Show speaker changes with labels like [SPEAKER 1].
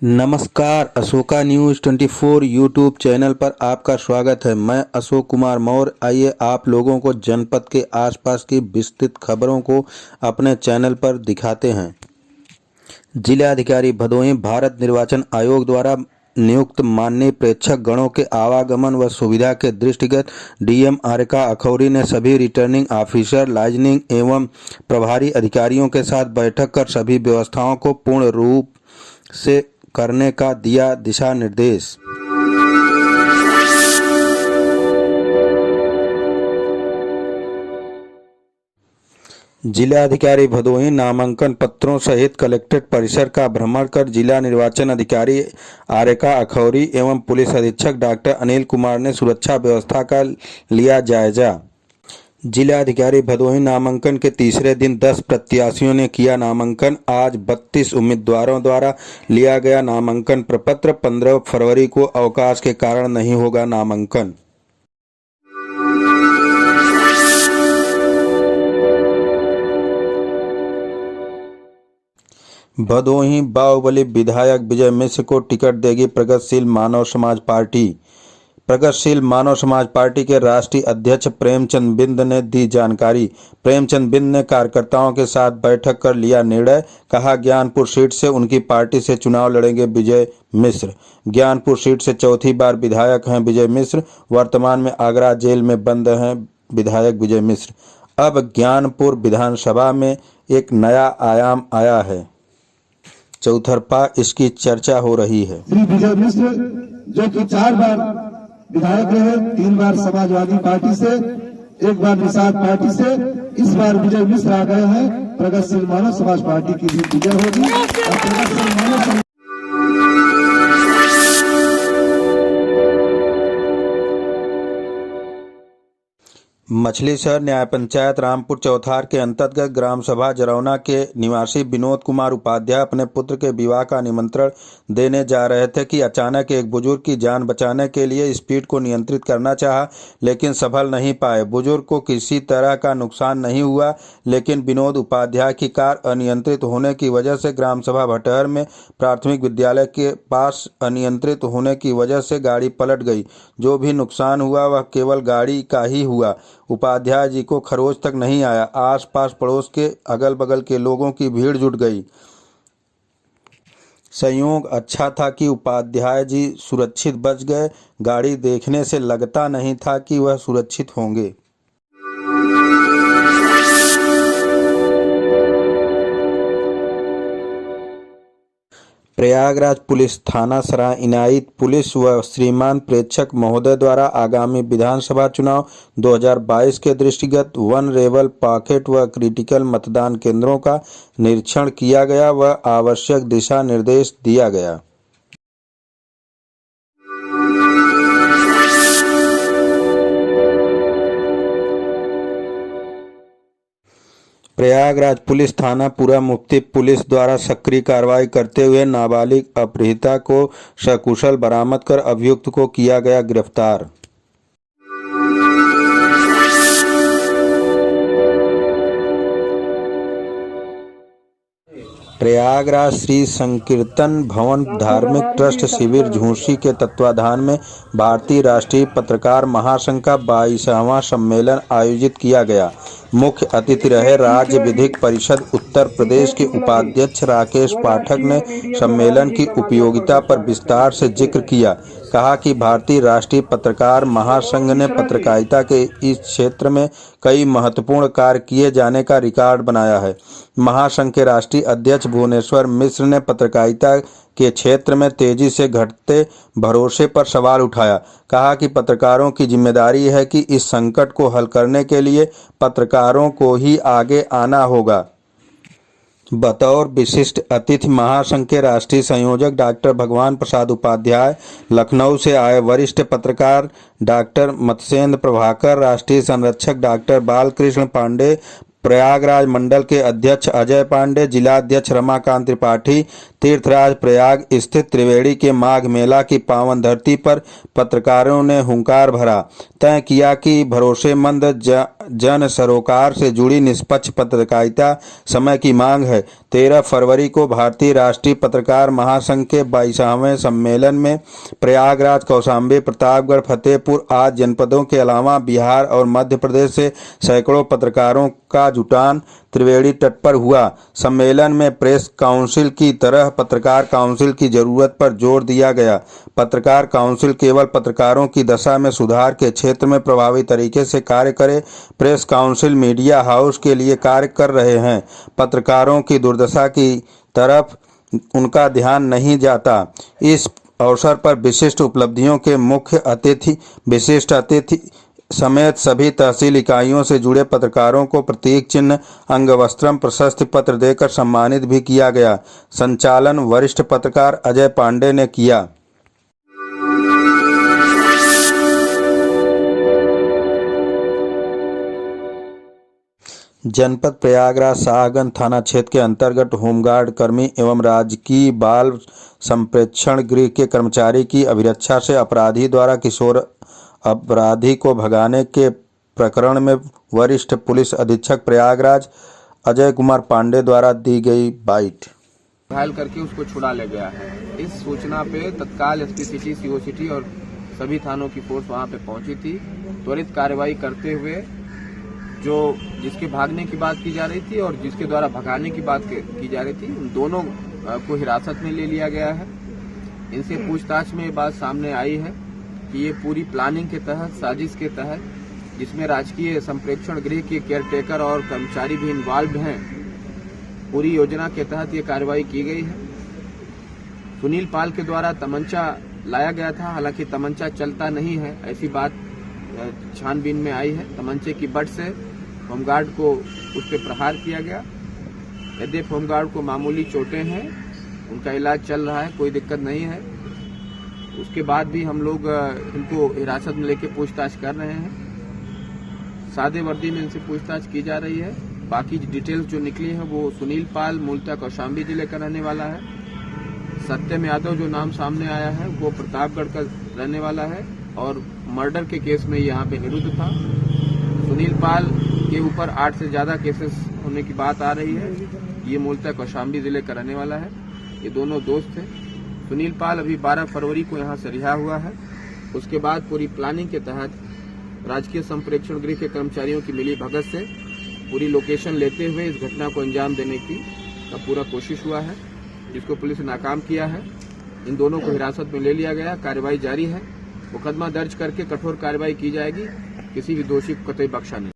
[SPEAKER 1] नमस्कार, Ashoka news 24 YouTube channel पर आपका स्वागत है। मैं अशोक कुमार मौर्य। आइए आप लोगों को जनपद के आसपास की विस्तृत खबरों को अपने चैनल पर दिखाते हैं। जिलाधिकारी भदोही भारत निर्वाचन आयोग द्वारा नियुक्त माननीय प्रेक्षक गणों के आवागमन व सुविधा के दृष्टिगत डीएम आरेका अखौरी ने सभी रिटर्निंग ऑफिसर, लाइजनिंग एवं प्रभारी अधिकारियों के साथ बैठक कर सभी व्यवस्थाओं को पूर्ण रूप से करने का दिया दिशा निर्देश। जिलाधिकारी भदोही नामांकन पत्रों सहित कलेक्ट्रेट परिसर का भ्रमण कर जिला निर्वाचन अधिकारी आरेका अखौरी एवं पुलिस अधीक्षक डॉक्टर अनिल कुमार ने सुरक्षा व्यवस्था का लिया जायजा। जिलाधिकारी भदोही नामांकन के तीसरे दिन 10 प्रत्याशियों ने किया नामांकन। आज 32 उम्मीदवारों द्वारा लिया गया नामांकन प्रपत्र। 15 फरवरी को अवकाश के कारण नहीं होगा नामांकन। भदोही बाहुबली विधायक विजय मिश्र को टिकट देगी प्रगतिशील मानव समाज पार्टी। प्रगतिशील मानव समाज पार्टी के राष्ट्रीय अध्यक्ष प्रेमचंद बिंद ने दी जानकारी। प्रेमचंद बिंद ने कार्यकर्ताओं के साथ बैठक कर लिया निर्णय। कहा, ज्ञानपुर सीट से उनकी पार्टी से चुनाव लड़ेंगे विजय मिश्र। ज्ञानपुर सीट से चौथी बार विधायक हैं विजय मिश्र। वर्तमान में आगरा जेल में बंद हैं विधायक विजय मिश्र। अब ज्ञानपुर विधानसभा में एक नया आयाम आया है। चौतरफा इसकी चर्चा हो रही है।
[SPEAKER 2] श्री विजय मिश्र जो कि 4 बार विधायक रहे, 3 बार समाजवादी पार्टी से, 1 बार निषाद पार्टी से, इस बार विजय मिश्र आ गए हैं। प्रगतिशील मानव समाज पार्टी की भी विजय होगी और प्रगतिशील मानव
[SPEAKER 1] मछली शहर न्याय पंचायत रामपुर चौथार के अंतर्गत ग्राम सभा जरौना के निवासी विनोद कुमार उपाध्याय अपने पुत्र के विवाह का निमंत्रण देने जा रहे थे कि अचानक एक बुजुर्ग की जान बचाने के लिए स्पीड को नियंत्रित करना चाहा, लेकिन सफल नहीं पाए। बुजुर्ग को किसी तरह का नुकसान नहीं हुआ, लेकिन विनोद उपाध्याय की कार अनियंत्रित होने की वजह से ग्राम सभा भटहर में प्राथमिक विद्यालय के पास अनियंत्रित होने की वजह से गाड़ी पलट गई। जो भी नुकसान हुआ वह केवल गाड़ी का ही हुआ। उपाध्याय जी को खरोच तक नहीं आया। आसपास पड़ोस के अगल बगल के लोगों की भीड़ जुट गई। संयोग अच्छा था कि उपाध्याय जी सुरक्षित बच गए। गाड़ी देखने से लगता नहीं था कि वह सुरक्षित होंगे। प्रयागराज पुलिस थाना सराय इनायत पुलिस व श्रीमान प्रेक्षक महोदय द्वारा आगामी विधानसभा चुनाव 2022 के दृष्टिगत वनरेबल पॉकेट व क्रिटिकल मतदान केंद्रों का निरीक्षण किया गया व आवश्यक दिशा निर्देश दिया गया। प्रयागराज पुलिस थाना पूरा मुफ्ती पुलिस द्वारा सक्रिय कार्रवाई करते हुए नाबालिग अपहृता को सकुशल बरामद कर अभियुक्त को किया गया गिरफ्तार। प्रयागराज श्री संकीर्तन भवन धार्मिक ट्रस्ट शिविर झूंसी के तत्वाधान में भारतीय राष्ट्रीय पत्रकार महासंघ का 22वां सम्मेलन आयोजित किया गया। मुख्य अतिथि रहे राज्य विधिक परिषद उत्तर प्रदेश के उपाध्यक्ष राकेश पाठक ने सम्मेलन की उपयोगिता पर विस्तार से जिक्र किया। कहा कि भारतीय राष्ट्रीय पत्रकार महासंघ ने पत्रकारिता के इस क्षेत्र में कई महत्वपूर्ण कार्य किए जाने का रिकॉर्ड बनाया है। महासंघ के राष्ट्रीय अध्यक्ष भुवनेश्वर मिश्र ने पत्रकारिता के क्षेत्र में तेजी से घटते भरोसे पर सवाल उठाया। कहा कि पत्रकारों की जिम्मेदारी है कि इस संकट को हल करने के लिए पत्रकारों को ही आगे आना होगा। बतौर विशिष्ट अतिथि महासंघ के राष्ट्रीय संयोजक डॉक्टर भगवान प्रसाद उपाध्याय, लखनऊ से आए वरिष्ठ पत्रकार डॉक्टर मत्स्येंद्र प्रभाकर, राष्ट्रीय संरक्षक डॉक्टर बालकृष्ण पांडे, प्रयागराज मंडल के अध्यक्ष अजय पांडे, जिलाध्यक्ष रमाकांत त्रिपाठी तीर्थराज प्रयाग स्थित त्रिवेणी के माघ मेला की पावन धरती पर पत्रकारों ने हुंकार भरा, तय किया कि भरोसेमंद जन सरोकार से जुड़ी निष्पक्ष पत्रकारिता समय की मांग है। 13 फरवरी को भारतीय राष्ट्रीय पत्रकार महासंघ के 22वें सम्मेलन में प्रयागराज, कौशाम्बी, प्रतापगढ़, फतेहपुर आदि जनपदों के अलावा बिहार और मध्य प्रदेश से सैकड़ों पत्रकारों का जुटान त्रिवेणी तट पर हुआ। सम्मेलन में प्रेस काउंसिल की तरह पत्रकार काउंसिल की जरूरत पर जोर दिया गया। पत्रकार काउंसिल केवल पत्रकारों की दशा में सुधार के क्षेत्र में प्रभावी तरीके से कार्य करे। प्रेस काउंसिल मीडिया हाउस के लिए कार्य कर रहे हैं, पत्रकारों की दुर्दशा की तरफ उनका ध्यान नहीं जाता। इस अवसर पर विशिष्ट उपलब्धियों के विशिष्ट अतिथि समेत सभी तहसील इकाइयों से जुड़े पत्रकारों को प्रतीक चिन्ह, अंगवस्त्रम, प्रशस्ति पत्र देकर सम्मानित भी किया गया। संचालन वरिष्ठ पत्रकार अजय पांडे ने किया। जनपद प्रयागराज शाहगंज थाना क्षेत्र के अंतर्गत होमगार्ड कर्मी एवं राजकीय बाल संप्रेक्षण गृह के कर्मचारी की अभिरक्षा से अपराधी द्वारा किशोर अपराधी को भगाने के प्रकरण में वरिष्ठ पुलिस अधीक्षक प्रयागराज अजय कुमार पांडे द्वारा दी गई बाइट।
[SPEAKER 3] घायल करके उसको छुड़ा ले गया है। इस सूचना पे तत्काल एसपी सिटी, सीओ सिटी और सभी थानों की फोर्स वहां पे पहुंची थी। त्वरित कार्रवाई करते हुए जो जिसके भागने की बात की जा रही थी और जिसके द्वारा भगाने की बात की जा रही थी, उन दोनों को हिरासत में ले लिया गया है। इनसे पूछताछ में ये बात सामने आई है कि ये पूरी प्लानिंग के तहत, साजिश के तहत, जिसमें राजकीय संप्रेक्षण गृह के केयरटेकर और कर्मचारी भी इन्वॉल्व हैं, पूरी योजना के तहत ये कार्रवाई की गई है। सुनील पाल के द्वारा तमंचा लाया गया था, हालांकि तमंचा चलता नहीं है, ऐसी बात छानबीन में आई है। तमंचे की बट से होमगार्ड को उस पर प्रहार किया गया। यद्यपि होमगार्ड को मामूली चोटें हैं, उनका इलाज चल रहा है, कोई दिक्कत नहीं है। उसके बाद भी हम लोग इनको हिरासत में लेके पूछताछ कर रहे हैं। सादे वर्दी में इनसे पूछताछ की जा रही है। बाकी डिटेल्स जो निकली है वो सुनील पाल मूलतः कौशाम्बी जिले का रहने वाला है। सत्यम यादव जो नाम सामने आया है वो प्रतापगढ़ का रहने वाला है और मर्डर के केस में यहाँ पे निरुद्ध था। सुनील पाल के ऊपर 8 से ज्यादा केसेस होने की बात आ रही है। ये मूलतः कौशाम्बी जिले का रहने वाला है। ये दोनों दोस्त थे। सुनील पाल अभी 12 फरवरी को यहाँ से रिहा हुआ है। उसके बाद पूरी प्लानिंग के तहत राजकीय संप्रेक्षण गृह के कर्मचारियों की मिली भगत से पूरी लोकेशन लेते हुए इस घटना को अंजाम देने की पूरा कोशिश हुआ है, जिसको पुलिस ने नाकाम किया है। इन दोनों को हिरासत में ले लिया गया। कार्रवाई जारी है। मुकदमा दर्ज करके कठोर कार्रवाई की जाएगी। किसी भी दोषी को कतई बख्शा नहीं।